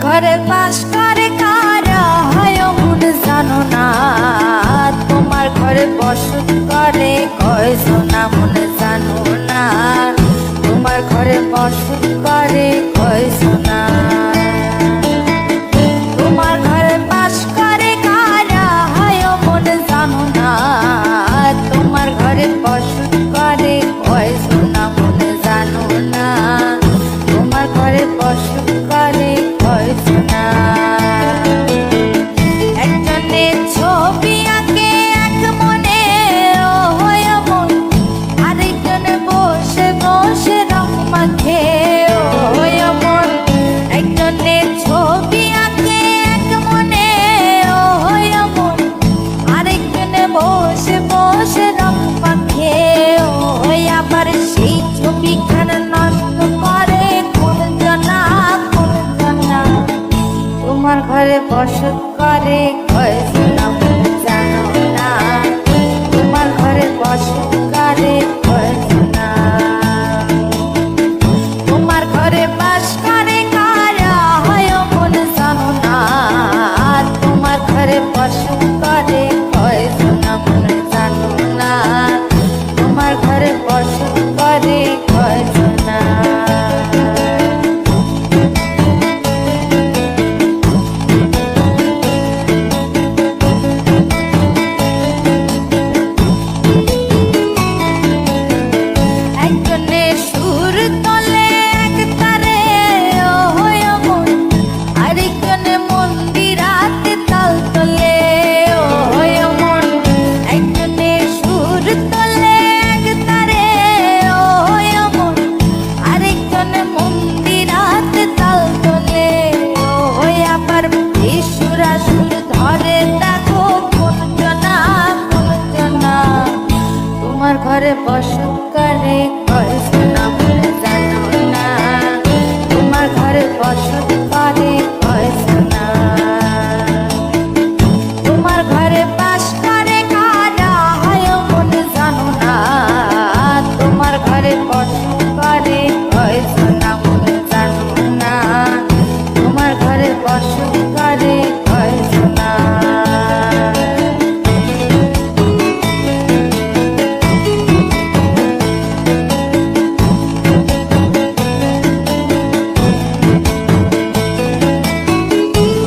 ঘরে বাস করে কারা হয় মন জানো না, তোমার ঘরে বসত করে কয়জনা মন জানো না, তোমার ঘরে বসত করে কয়জনা। তোমার ঘরে বাস করে কারা হয় মন জানো না, তোমার ঘরে বসত করে কয়জনা মন জানো না, তোমার ঘরে বসত করে কয়জনা। একজনের ছবি আঁকে এক মনে ও হয় মন, আরেকজনে বসে বসে রং মাখে ও হয় মন। একজনের ছবি আঁকে এক মনে ও হয় মন, আরেকজনে বসে বসে রং মাখে ও হয়। আবার সেই ছবিখানা নষ্ট করে কোন জনা কোন জনা, তোমার ঘরে বসত করে কয়জনা মন জানো না, তোমার ঘরে বসত করে কয়জনা। তোমার ঘরে বাস করে কারা হয় মন জানো না, তোমার ঘরে বসত করে কয়জনা মন জানো না, তোমার ঘরে বসত করে কয়জনা। একজনের সুর তোলে এক তারে ও হয় মন, আরেকজনে মন্দিরাতে তাল তোলে ও হয় মন। একজনের সুর তোলে এক তারে ও হয় মন, আরেকজনে মন্দিরাতে তাল তোলে ও হয়। আবার সুরা সুর ধরে দেখো কোন জনা কোন জনা, তোমার ঘরে বসত করে কয়জনা মন জানো না, তোমার ঘরে বসত করে কয়জনা। তোমার ঘরে বাস করে কারা হয় মন জানো না, তোমার ঘরে বসত করে কয়জনা মন জানো না, তোমার ঘরে বসত করে কয়জনা।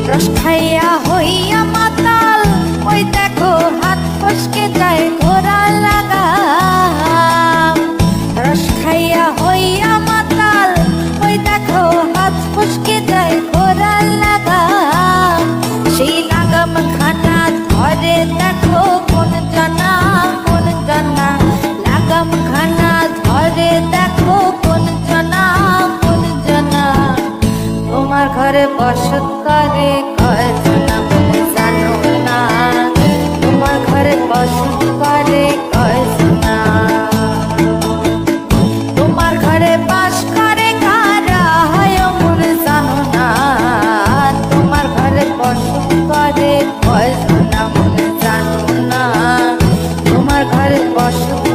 রস খাইয়া হইয়া মাতাল ওই দেখো হাত ফসকে যায় ঘোড়া লাগাম। রস খাইয়া হইয়া মাতাল ওই দেখো হাত ফসকে যায় ঘোড়া লাগাম। সেই লাগাম খানা ধরে দেখো কোন জনা কোন জনা, লাগাম খানা ধরে দেখো কোন জনা কোন জনা। তোমার ঘরে বসত করে কয়জনা মন জানো না, তোমার ঘরে বসত করে কয়জনা। তোমার ঘরে বাস করে কারা হয় মন জানো না, তোমার ঘরে বসত করে কয়জনা মন জানো না, তোমার ঘরে বসত